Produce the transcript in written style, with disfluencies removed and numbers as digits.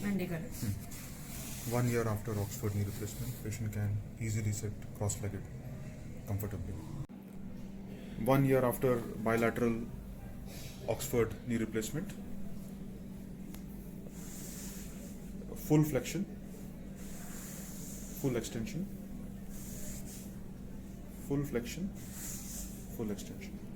Monday, correct. 1 year after Oxford knee replacement, patient can easily sit cross-legged comfortably. 1 year after bilateral Oxford knee replacement, full flexion, full extension, full flexion, full extension.